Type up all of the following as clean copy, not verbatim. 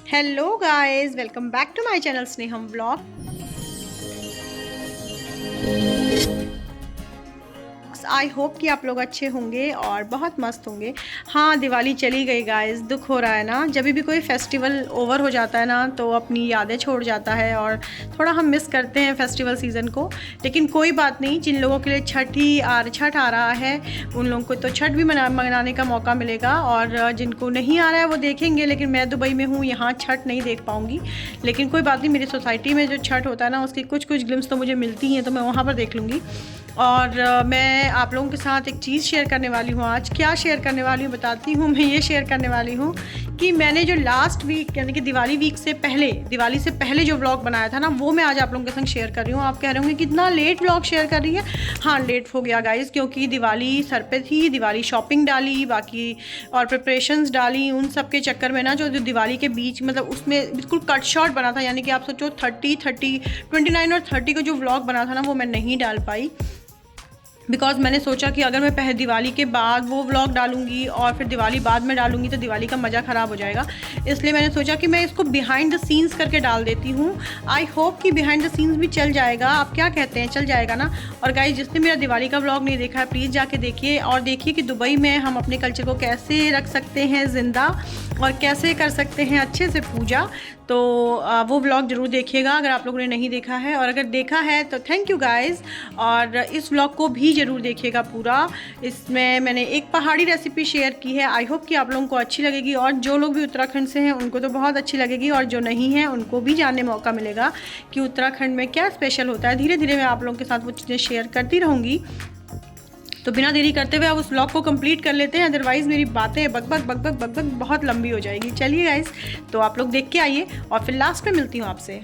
Hello guys, welcome back to my channel Sneham vlog. I hope कि आप लोग अच्छे होंगे और बहुत मस्त होंगे। हाँ, दिवाली चली गई गाइस, दुख हो रहा है ना। जब भी कोई फेस्टिवल ओवर हो जाता है ना तो अपनी यादें छोड़ जाता है और थोड़ा हम मिस करते हैं फेस्टिवल सीज़न को। लेकिन कोई बात नहीं, जिन लोगों के लिए छठ आ रहा है उन लोगों को तो छठ भी मनाने का मौका मिलेगा, और जिनको नहीं आ रहा है वो देखेंगे। लेकिन मैं दुबई में हूँ, यहाँ छठ नहीं देख पाऊँगी। लेकिन कोई बात नहीं, मेरी सोसाइटी में जो छठ होता है ना उसकी कुछ कुछ ग्लिम्स तो मुझे मिलती हैं, तो मैं वहाँ पर देख लूँगी। और मैं आप लोगों के साथ एक चीज़ शेयर करने वाली हूँ। आज क्या शेयर करने वाली हूँ बताती हूँ। मैं ये शेयर करने वाली हूँ कि मैंने जो लास्ट वीक यानी कि दिवाली से पहले जो व्लॉग बनाया था ना, वो मैं आज आप लोगों के संग शेयर कर रही हूँ। आप कह रहे होंगे कितना लेट व्लॉग शेयर कर रही है। हाँ, लेट हो गया गाइज़, क्योंकि दिवाली सर पे थी। दिवाली शॉपिंग डाली, बाकी और प्रिपरेशंस डाली। उन सब के चक्कर में ना जो दिवाली के बीच मतलब उसमें बिल्कुल कट शॉर्ट बना था, यानी कि आप सोचो 29 और 30 को जो व्लॉग बना था ना वो मैं नहीं डाल पाई। बिकॉज़ मैंने सोचा कि अगर मैं पहले दिवाली के बाद वो व्लॉग डालूँगी और फिर दिवाली बाद में डालूँगी तो दिवाली का मज़ा ख़राब हो जाएगा। इसलिए मैंने सोचा कि मैं इसको बिहाइंड द सीन्स करके डाल देती हूँ। आई होप कि बिहाइंड द सीन्स भी चल जाएगा। आप क्या कहते हैं, चल जाएगा ना? और गाइस, जिसने मेरा दिवाली का व्लॉग नहीं देखा है प्लीज़ जाके देखिए, और देखिए कि दुबई में हम अपने कल्चर को कैसे रख सकते हैं ज़िंदा और कैसे कर सकते हैं अच्छे से पूजा। तो वो व्लॉग ज़रूर देखिएगा अगर आप लोगों ने नहीं देखा है, और अगर देखा है तो थैंक यू गाइज़। और इस व्लॉग को भी ज़रूर देखिएगा पूरा। इसमें मैंने एक पहाड़ी रेसिपी शेयर की है। आई होप कि आप लोगों को अच्छी लगेगी, और जो लोग भी उत्तराखंड से हैं उनको तो बहुत अच्छी लगेगी, और जो नहीं हैं उनको भी जानने मौका मिलेगा कि उत्तराखंड में क्या स्पेशल होता है। धीरे धीरे मैं आप लोगों के साथ वो चीज़ें शेयर करती रहूँगी। तो बिना देरी करते हुए आप उस व्लॉग को कंप्लीट कर लेते हैं, अदरवाइज़ मेरी बातें बक बहुत लंबी हो जाएगी। चलिए गाइस, तो आप लोग देख के आइए और फिर लास्ट में मिलती हूँ आपसे।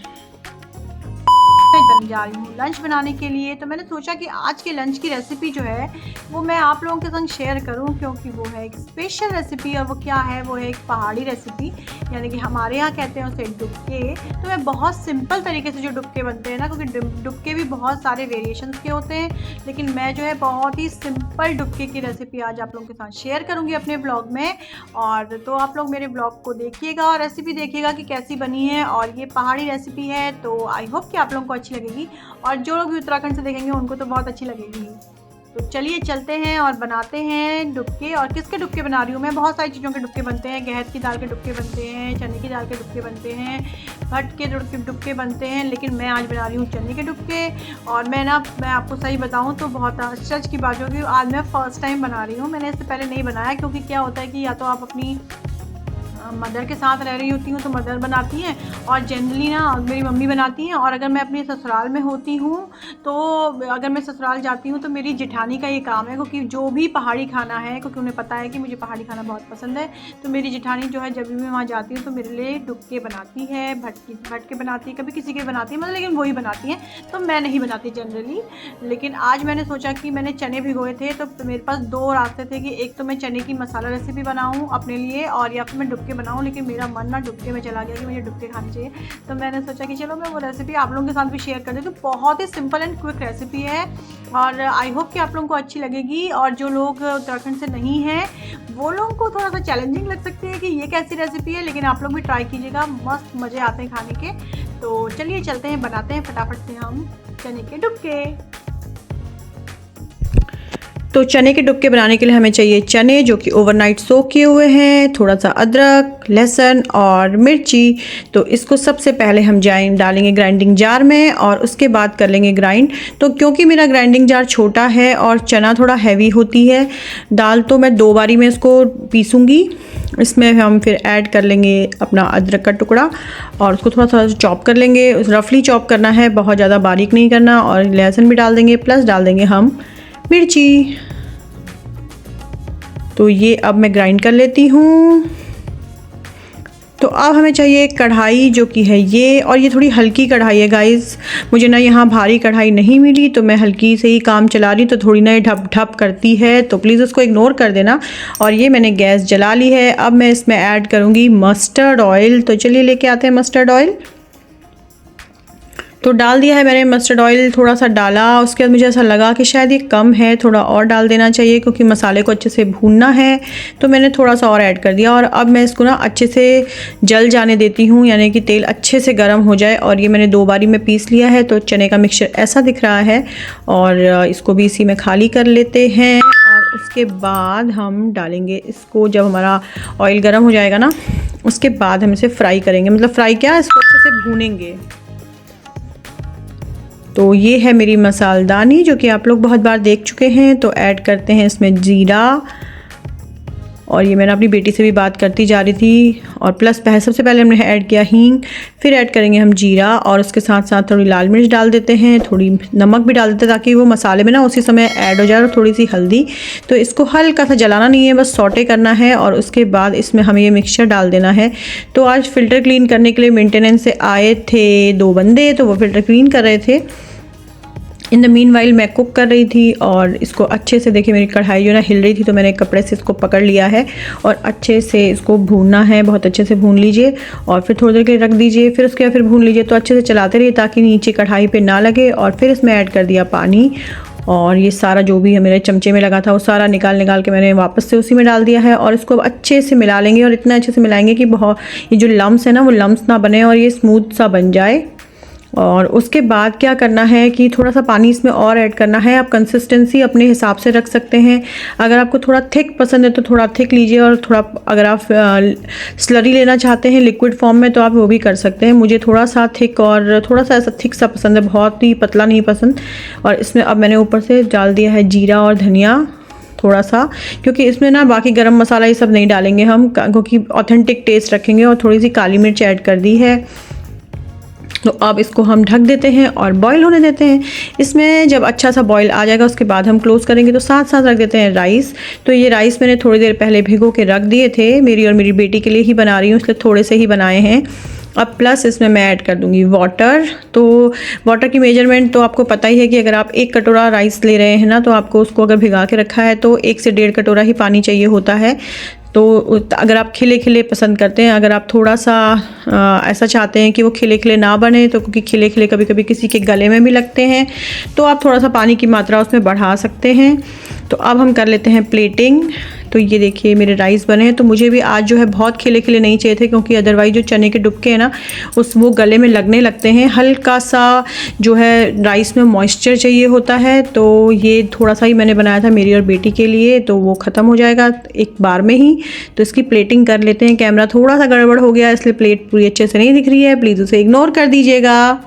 मैं जा रही हूँ लंच बनाने के लिए। तो मैंने सोचा कि आज के लंच की रेसिपी जो है वो मैं आप लोगों के संग शेयर करूँ, क्योंकि वो है एक स्पेशल रेसिपी। और वो क्या है, वो है एक पहाड़ी रेसिपी, यानी कि हमारे यहाँ कहते हैं उसे डुबके। तो मैं बहुत सिंपल तरीके से जो डुबके बनते हैं ना, क्योंकि डुबके भी बहुत सारे वेरिएशंस के होते हैं, लेकिन मैं जो है बहुत ही सिंपल डुबके की रेसिपी आज आप लोगों के साथ शेयर करूँगी अपने ब्लॉग में। और तो आप लोग मेरे ब्लॉग को देखिएगा और रेसिपी देखिएगा कि कैसी बनी है। और ये पहाड़ी रेसिपी है, तो आई होप कि आप लोगों को अच्छी लगेगी, और जो लोग भी उत्तराखंड से देखेंगे उनको तो बहुत अच्छी लगेगी। तो चलिए चलते हैं और बनाते हैं डुबके। और किसके डुबके बना रही हूँ मैं, बहुत सारी चीज़ों के डुबके बनते हैं। गहत की दाल के डुबके बनते हैं, चने की दाल के डुबके बनते हैं, भट के डुबके बनते हैं, लेकिन मैं आज बना रही हूँ चने के डुबके। और मैं आपको सही बताऊँ तो बहुत आश्चर्य की बात होगी, आज मैं फ़र्स्ट टाइम बना रही हूँ। मैंने इससे पहले नहीं बनाया, क्योंकि क्या होता है कि या तो आप अपनी मदर के साथ रह रही होती हूँ तो मदर बनाती हैं, और जनरली ना मेरी मम्मी बनाती हैं। और अगर मैं अपने ससुराल में होती हूँ तो अगर मैं ससुराल जाती हूँ तो मेरी जेठानी का ये काम है, क्योंकि जो भी पहाड़ी खाना है, क्योंकि उन्हें पता है कि मुझे पहाड़ी खाना बहुत पसंद है। तो मेरी जेठानी जो है जब भी मैं वहाँ जाती हूँ तो मेरे लिए डुबके बनाती है, भटके बनाती है, कभी किसी के बनाती है, मतलब लेकिन वही बनाती हैं, तो मैं नहीं बनाती जनरली। लेकिन आज मैंने सोचा कि मैंने चने भिगोए थे, तो मेरे पास दो रास्ते थे कि एक तो मैं चने की मसाला रेसिपी बनाऊँ अपने लिए, और या फिर मैं डुबके बनाऊँ। लेकिन मेरा मन ना डुबके में चला गया कि मुझे डुबके खाने चाहिए। तो मैंने सोचा कि चलो मैं वो रेसिपी आप लोगों के साथ भी शेयर कर देती हूँ। बहुत ही सिंपल एंड क्विक रेसिपी है, और आई होप कि आप लोगों को अच्छी लगेगी। और जो लोग उत्तराखंड से नहीं हैं वो लोगों को थोड़ा सा चैलेंजिंग लग सकती है कि ये कैसी रेसिपी है, लेकिन आप लोग भी ट्राई कीजिएगा, मस्त मज़े आते हैं खाने के। तो चलिए चलते हैं, बनाते हैं फटाफट से हम चने के डुबके। तो चने के डुबके बनाने के लिए हमें चाहिए चने जो कि ओवरनाइट सोक किए हुए हैं, थोड़ा सा अदरक, लहसुन और मिर्ची। तो इसको सबसे पहले हम डालेंगे ग्राइंडिंग जार में, और उसके बाद कर लेंगे ग्राइंड। तो क्योंकि मेरा ग्राइंडिंग जार छोटा है और चना थोड़ा हैवी होती है दाल, तो मैं 2 बारी में इसको पीसूँगी। इसमें हम फिर ऐड कर लेंगे अपना अदरक का टुकड़ा, और उसको थोड़ा सा चॉप कर लेंगे। रफली चॉप करना है, बहुत ज़्यादा बारीक नहीं करना। और लहसुन भी डाल देंगे, प्लस डाल देंगे हम मिर्ची। तो ये अब मैं ग्राइंड कर लेती हूँ। तो अब हमें चाहिए कढ़ाई जो कि है ये, और ये थोड़ी हल्की कढ़ाई है गाइस। मुझे ना यहाँ भारी कढ़ाई नहीं मिली, तो मैं हल्की से ही काम चला रही, तो थोड़ी ना ये ढप ढप करती है, तो प्लीज़ उसको इग्नोर कर देना। और ये मैंने गैस जला ली है। अब मैं इसमें ऐड करूँगी मस्टर्ड ऑयल। तो चलिए लेके आते हैं मस्टर्ड ऑयल। तो डाल दिया है मैंने मस्टर्ड ऑयल, थोड़ा सा डाला। उसके बाद मुझे ऐसा लगा कि शायद ये कम है, थोड़ा और डाल देना चाहिए क्योंकि मसाले को अच्छे से भूनना है, तो मैंने थोड़ा सा और ऐड कर दिया। और अब मैं इसको ना अच्छे से जल जाने देती हूँ, यानी कि तेल अच्छे से गर्म हो जाए। और ये मैंने 2 बारी में पीस लिया है, तो चने का मिक्सचर ऐसा दिख रहा है। और इसको भी इसी में खाली कर लेते हैं। और उसके बाद हम डालेंगे इसको, जब हमारा ऑयल गर्म हो जाएगा ना, उसके बाद हम इसे फ्राई करेंगे, मतलब फ्राई क्या, इसको अच्छे से भूनेंगे। तो ये है मेरी मसालदानी जो कि आप लोग बहुत बार देख चुके हैं। तो ऐड करते हैं इसमें जीरा, और ये मैंने अपनी बेटी से भी बात करती जा रही थी। और प्लस सबसे पहले हमने ऐड किया हींग, फिर ऐड करेंगे हम जीरा, और उसके साथ साथ थोड़ी लाल मिर्च डाल देते हैं, थोड़ी नमक भी डाल देते हैं ताकि वो मसाले में ना उसी समय ऐड हो जाए, और थोड़ी सी हल्दी। तो इसको हल्का सा जलाना नहीं है, बस सौटे करना है। और उसके बाद इसमें हमें ये मिक्सचर डाल देना है। तो आज फ़िल्टर क्लीन करने के लिए मेंटेनेंस से आए थे 2 बंदे, तो वो फ़िल्टर क्लीन कर रहे थे। इन द मीन वाइल मैं कुक कर रही थी। और इसको अच्छे से, देखिए मेरी कढ़ाई जो ना हिल रही थी, तो मैंने कपड़े से इसको पकड़ लिया है और अच्छे से इसको भूनना है। बहुत अच्छे से भून लीजिए और फिर थोड़ी देर के लिए रख दीजिए, फिर उसके बाद फिर भून लीजिए। तो अच्छे से चलाते रहिए ताकि नीचे कढ़ाई पे ना लगे। और फिर इसमें ऐड कर दिया पानी, और ये सारा जो भी मेरे चमचे में लगा था वो सारा निकाल के मैंने वापस से उसी में डाल दिया है। और इसको अच्छे से मिला लेंगे, और इतना अच्छे से मिलाएंगे कि बहुत ये जो लम्स है ना वो लम्स ना बने और ये स्मूथ सा बन जाए। और उसके बाद क्या करना है कि थोड़ा सा पानी इसमें और ऐड करना है। आप कंसिस्टेंसी अपने हिसाब से रख सकते हैं। अगर आपको थोड़ा थिक पसंद है तो थोड़ा थिक लीजिए, और थोड़ा अगर आप स्लरी लेना चाहते हैं लिक्विड फॉर्म में तो आप वो भी कर सकते हैं। मुझे थोड़ा सा थिक और थोड़ा सा ऐसा थिक सा पसंद है, बहुत ही पतला नहीं पसंद। और इसमें अब मैंने ऊपर से डाल दिया है जीरा और धनिया थोड़ा सा, क्योंकि इसमें ना बाकी गरम मसाला ये सब नहीं डालेंगे हम, क्योंकि ऑथेंटिक टेस्ट रखेंगे। और थोड़ी सी काली मिर्च ऐड कर दी है। तो अब इसको हम ढक देते हैं और बॉईल होने देते हैं। इसमें जब अच्छा सा बॉईल आ जाएगा उसके बाद हम क्लोज़ करेंगे। तो साथ साथ रख देते हैं राइस। तो ये राइस मैंने थोड़ी देर पहले भिगो के रख दिए थे, मेरी और मेरी बेटी के लिए ही बना रही हूँ, इसलिए थोड़े से ही बनाए हैं। अब प्लस इसमें मैं ऐड कर दूंगी वाटर। तो वाटर की मेजरमेंट तो आपको पता ही है कि अगर आप 1 कटोरा राइस ले रहे हैं ना, तो आपको उसको अगर भिगा के रखा है तो 1 से 1.5 कटोरा ही पानी चाहिए होता है। तो अगर आप खिले खिले पसंद करते हैं, अगर आप थोड़ा सा ऐसा चाहते हैं कि वो खिले खिले ना बने, तो क्योंकि खिले खिले कभी कभी किसी के गले में भी लगते हैं, तो आप थोड़ा सा पानी की मात्रा उसमें बढ़ा सकते हैं। तो अब हम कर लेते हैं प्लेटिंग। तो ये देखिए मेरे राइस बने हैं। तो मुझे भी आज जो है बहुत खिले खिले नहीं चाहिए थे, क्योंकि अदरवाइज़ जो चने के डुबके हैं ना वो गले में लगने लगते हैं। हल्का सा जो है राइस में मॉइस्चर चाहिए होता है। तो ये थोड़ा सा ही मैंने बनाया था मेरी और बेटी के लिए, तो वो ख़त्म हो जाएगा एक बार में ही। तो इसकी प्लेटिंग कर लेते हैं। कैमरा थोड़ा सा गड़बड़ हो गया इसलिए प्लेट पूरी अच्छे से नहीं दिख रही है, प्लीज़ उसे इग्नोर कर दीजिएगा।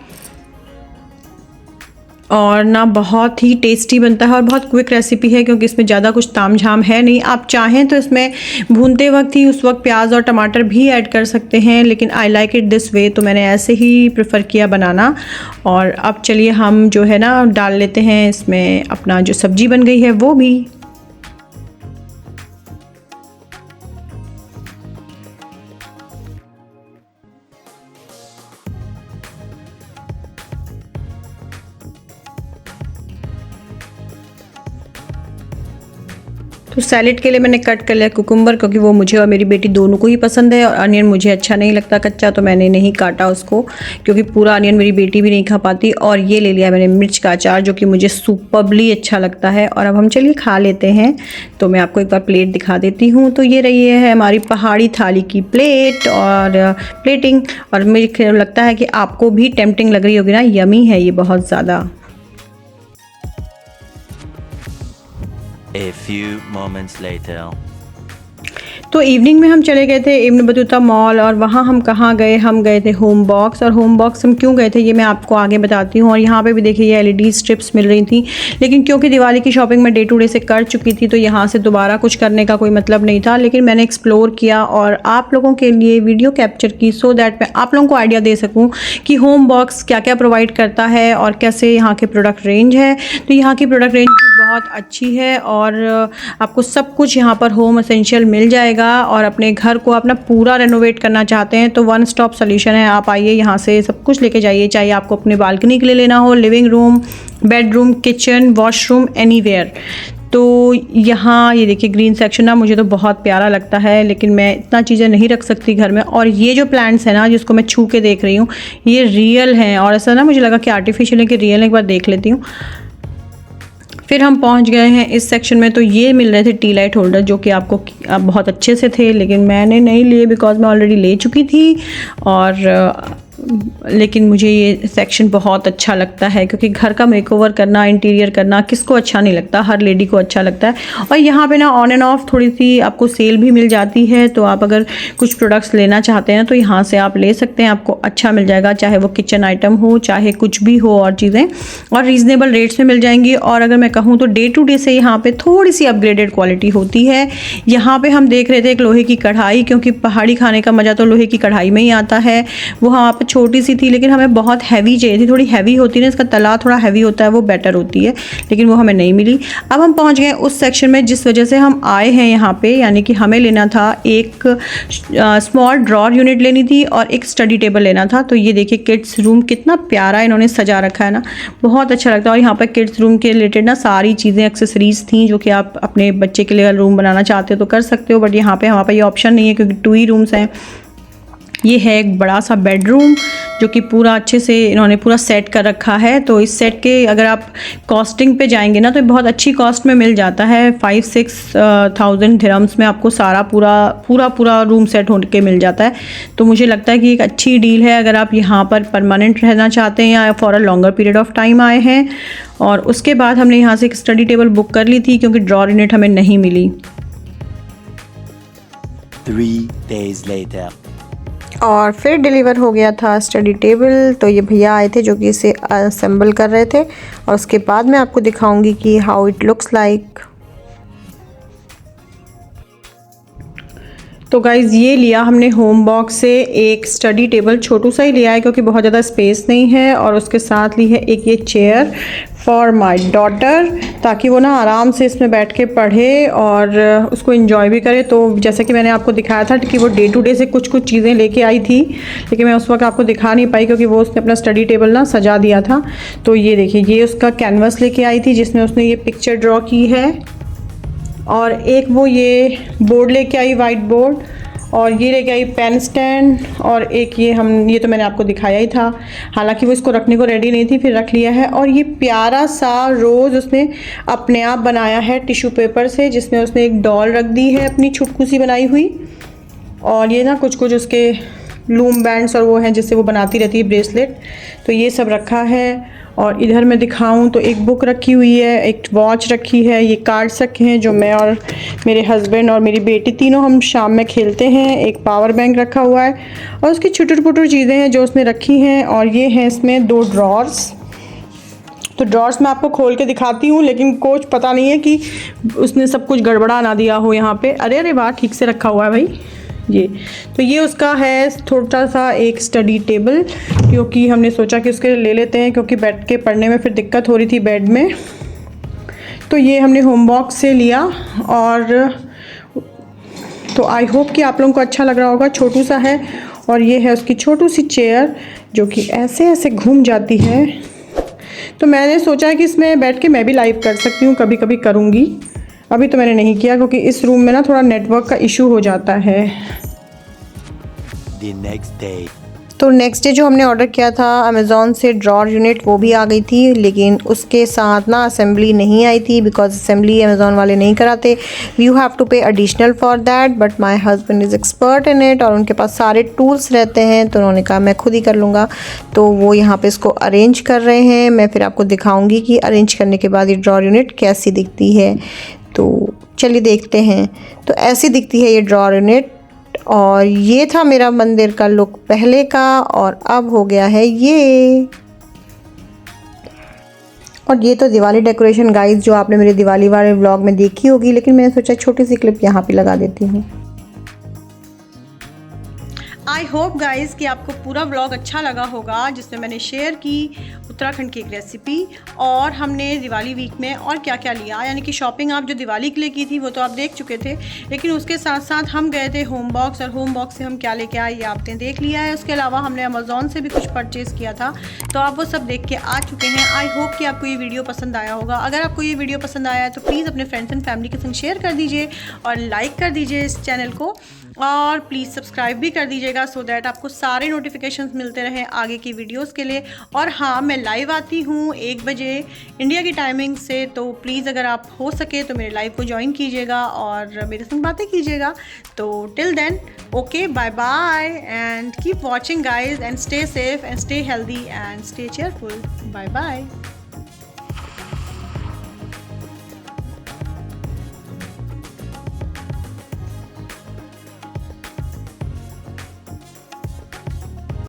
और ना बहुत ही टेस्टी बनता है और बहुत क्विक रेसिपी है, क्योंकि इसमें ज़्यादा कुछ तामझाम है नहीं। आप चाहें तो इसमें भूनते वक्त ही उस वक्त प्याज और टमाटर भी ऐड कर सकते हैं, लेकिन I like it this way, तो मैंने ऐसे ही प्रेफर किया बनाना। और अब चलिए हम जो है ना डाल लेते हैं इसमें अपना जो सब्जी बन गई है वो भी। तो सैलेड के लिए मैंने कट कर लिया कुकुम्बर, क्योंकि वो मुझे और मेरी बेटी दोनों को ही पसंद है। और अनियन मुझे अच्छा नहीं लगता कच्चा, तो मैंने नहीं काटा उसको, क्योंकि पूरा अनियन मेरी बेटी भी नहीं खा पाती। और ये ले लिया मैंने मिर्च का अचार, जो कि मुझे सुपर्बली अच्छा लगता है। और अब हम चलिए खा लेते हैं। तो मैं आपको एक बार प्लेट दिखा देती हूँ। तो ये रही है हमारी पहाड़ी थाली की प्लेट और प्लेटिंग। और मुझे लगता है कि आपको भी टेम्पटिंग लग रही होगी ना, यमी है ये बहुत ज़्यादा। A few moments later. तो इवनिंग में हम चले गए थे इब्न बतूता मॉल, और वहाँ हम कहाँ गए, हम गए थे होम बॉक्स। और होम बॉक्स हम क्यों गए थे ये मैं आपको आगे बताती हूँ। और यहाँ पे भी देखिए ये LED स्ट्रिप्स मिल रही थी, लेकिन क्योंकि दिवाली की शॉपिंग मैं डे टू डे से कर चुकी थी, तो यहाँ से दोबारा कुछ करने का कोई मतलब नहीं था। लेकिन मैंने एक्सप्लोर किया और आप लोगों के लिए वीडियो कैप्चर की, सो दैट मैं आप लोगों को आइडिया दे सकूँ कि होम बॉक्स क्या क्या प्रोवाइड करता है और कैसे यहाँ के प्रोडक्ट रेंज है। तो यहाँ की प्रोडक्ट रेंज बहुत अच्छी है, और आपको सब कुछ यहाँ पर होम एसेंशियल मिल जाएगा। और अपने घर को अपना पूरा रेनोवेट करना चाहते हैं तो वन स्टॉप सोल्यूशन है। आप आइए यहाँ से सब कुछ लेके जाइए, चाहे आपको अपने बालकनी के लिए लेना हो, living room, bedroom, kitchen, washroom, anywhere. तो यहाँ ये देखिए ग्रीन सेक्शन ना मुझे तो बहुत प्यारा लगता है, लेकिन मैं इतना चीज़ें नहीं रख सकती घर में। और ये जो प्लांट्स हैं ना जिसको मैं छू के देख रही हूँ, ये रियल हैं, और ऐसा ना मुझे लगा कि आर्टिफिशियल है कि रियल है, एक बार देख लेती हूँ। फिर हम पहुंच गए हैं इस सेक्शन में। तो ये मिल रहे थे टी लाइट होल्डर, जो कि आपको बहुत अच्छे से थे, लेकिन मैंने नहीं लिए बिकॉज मैं ऑलरेडी ले चुकी थी। और लेकिन मुझे ये सेक्शन बहुत अच्छा लगता है, क्योंकि घर का मेकओवर करना, इंटीरियर करना किसको अच्छा नहीं लगता, हर लेडी को अच्छा लगता है। और यहाँ पे ना ऑन एंड ऑफ थोड़ी सी आपको सेल भी मिल जाती है, तो आप अगर कुछ प्रोडक्ट्स लेना चाहते हैं तो यहाँ से आप ले सकते हैं, आपको अच्छा मिल जाएगा, चाहे वो किचन आइटम हो, चाहे कुछ भी हो, और चीज़ें और रीज़नेबल रेट्स में मिल जाएंगी। और अगर मैं कहूँ तो डे टू डे से यहाँ पे थोड़ी सी अपग्रेडेड क्वालिटी होती है। यहाँ पे हम देख रहे थे एक लोहे की कढ़ाई, क्योंकि पहाड़ी खाने का मज़ा तो लोहे की कढ़ाई में ही आता है। वो वहाँ पे छोटी सी थी, लेकिन हमें बहुत हैवी चाहिए थी, थोड़ी हैवी होती है ना, इसका तला थोड़ा हैवी होता है, वो बेटर होती है, लेकिन वो हमें नहीं मिली। अब हम पहुँच गए उस सेक्शन में जिस वजह से हम आए हैं यहाँ पे, यानी कि हमें लेना था एक स्मॉल ड्रॉर यूनिट लेनी थी और एक स्टडी टेबल लेना था। तो ये देखिए किड्स रूम कितना प्यारा इन्होंने सजा रखा है ना, बहुत अच्छा लगता है। और यहाँ पर किड्स रूम के रिलेटेड ना सारी चीज़ें एक्सेसरीज थी, जो कि आप अपने बच्चे के लिए रूम बनाना चाहते हो तो कर सकते हो, बट यहाँ पे हमारे पास ये ऑप्शन नहीं है, क्योंकि 2 ही रूम्स हैं। ये है एक बड़ा सा बेडरूम, जो कि पूरा अच्छे से इन्होंने पूरा सेट कर रखा है। तो इस सेट के अगर आप कॉस्टिंग पे जाएंगे ना, तो बहुत अच्छी कॉस्ट में मिल जाता है। 5-6 थाउजेंड दिरहम्स में आपको सारा पूरा रूम सेट होके मिल जाता है। तो मुझे लगता है कि एक अच्छी डील है अगर आप यहाँ पर परमानेंट रहना चाहते हैं या for a longer period of time आए हैं। और उसके बाद हमने यहाँ से एक स्टडी टेबल बुक कर ली थी, क्योंकि ड्रॉर यूनिट हमें नहीं मिली। 3 days later. और फिर डिलीवर हो गया था स्टडी टेबल। तो ये भैया आए थे जो कि इसे असेंबल कर रहे थे, और उसके बाद मैं आपको दिखाऊंगी कि हाउ इट लुक्स लाइक। तो गाइज़ ये लिया हमने होम बॉक्स से एक स्टडी टेबल, छोटू सा ही लिया है क्योंकि बहुत ज़्यादा स्पेस नहीं है। और उसके साथ ली है एक ये चेयर फॉर माय डॉटर, ताकि वो ना आराम से इसमें बैठ के पढ़े और उसको एंजॉय भी करे। तो जैसे कि मैंने आपको दिखाया था कि वो डे टू डे से कुछ चीज़ें लेके आई थी, लेकिन मैं उस वक्त आपको दिखा नहीं पाई क्योंकि वो उसने अपना स्टडी टेबल ना सजा दिया था। तो ये देखिए, ये उसका कैनवस लेके आई थी जिसमें उसने ये पिक्चर ड्रॉ की है, और एक वो ये बोर्ड लेके आई, वाइट बोर्ड, और ये लेके आई पेन स्टैंड, और एक ये तो मैंने आपको दिखाया ही था, हालांकि वो इसको रखने को रेडी नहीं थी, फिर रख लिया है। और ये प्यारा सा रोज़ उसने अपने आप बनाया है टिश्यू पेपर से, जिसमें उसने एक डॉल रख दी है अपनी छुटकू सी बनाई हुई। और ये ना कुछ उसके लूम बैंड्स और वो हैं जिससे वो बनाती रहती है ब्रेसलेट, तो ये सब रखा है। और इधर मैं दिखाऊं तो एक बुक रखी हुई है, एक वॉच रखी है, ये कार्ड्स रखे हैं जो मैं और मेरे हस्बैंड और मेरी बेटी तीनों हम शाम में खेलते हैं, एक पावर बैंक रखा हुआ है, और उसकी छुटुर पुटुर चीज़ें हैं जो उसने रखी हैं। और ये हैं इसमें 2 ड्रॉर्स। तो ड्रॉर्स मैं आपको खोल के दिखाती हूँ, लेकिन कुछ पता नहीं है कि उसने सब कुछ गड़बड़ा ना दिया हो यहाँ पे। अरे वाह, ठीक से रखा हुआ है भाई ये। तो ये उसका है छोटा सा एक स्टडी टेबल, क्योंकि हमने सोचा कि उसके ले लेते हैं, क्योंकि बैठ के पढ़ने में फिर दिक्कत हो रही थी बेड में। तो ये हमने होम बॉक्स से लिया, और तो आई होप कि आप लोगों को अच्छा लग रहा होगा। छोटू सा है, और ये है उसकी छोटू सी चेयर जो कि ऐसे ऐसे घूम जाती है। तो मैंने सोचा कि इसमें बैठ के मैं भी लाइव कर सकती हूँ, कभी कभी करूँगी। अभी तो मैंने नहीं किया क्योंकि इस रूम में ना थोड़ा नेटवर्क का इशू हो जाता है। The next day. तो नेक्स्ट डे जो हमने ऑर्डर किया था अमेज़ॉन से ड्रॉर यूनिट, वो भी आ गई थी, लेकिन उसके साथ ना असेंबली नहीं आई थी, बिकॉज असेंबली अमेज़ॉन वाले नहीं कराते। यू हैव टू पे additional for that, but my husband is expert in it, और उनके पास सारे टूल्स रहते हैं, तो उन्होंने कहा मैं खुद ही कर लूँगा। तो वो यहाँ पे इसको अरेंज कर रहे हैं। मैं फिर आपको दिखाऊँगी कि अरेंज करने के बाद ये ड्रॉर यूनिट कैसी दिखती है। तो चलिए देखते हैं। तो ऐसी दिखती है ये ड्रॉर यूनिट, और ये था मेरा मंदिर का लुक पहले का, और अब हो गया है ये। और ये तो दिवाली डेकोरेशन गाइस, जो आपने मेरे दिवाली वाले व्लॉग में देखी होगी, लेकिन मैंने सोचा छोटी सी क्लिप यहाँ पे लगा देती हूँ। आई होप गाइज़ कि आपको पूरा व्लॉग अच्छा लगा होगा, जिसमें मैंने शेयर की उत्तराखंड की एक रेसिपी और हमने दिवाली वीक में और क्या क्या लिया। यानी कि शॉपिंग आप जो दिवाली के लिए की थी वो तो आप देख चुके थे, लेकिन उसके साथ साथ हम गए थे होम बॉक्स, और होम बॉक्स से हम क्या लेके आए ये आपने देख लिया है। उसके अलावा हमने अमेज़ॉन से भी कुछ परचेज़ किया था, तो आप वो सब देख के आ चुके हैं। आई होप कि आपको ये वीडियो पसंद आया होगा। अगर आपको ये वीडियो पसंद आया है तो प्लीज़ अपने फ्रेंड्स एंड फैमिली के संग शेयर कर दीजिए और लाइक कर दीजिए इस चैनल को, और प्लीज़ सब्सक्राइब भी कर दीजिएगा सो दैट आपको सारे नोटिफिकेशंस मिलते रहें आगे की वीडियोस के लिए। और हाँ, मैं लाइव आती हूँ 1 बजे इंडिया की टाइमिंग से, तो प्लीज़ अगर आप हो सके तो मेरे लाइव को ज्वाइन कीजिएगा और मेरे संग बातें कीजिएगा। तो till then, okay, bye bye and keep watching guys and stay safe and stay healthy and stay cheerful. Bye bye.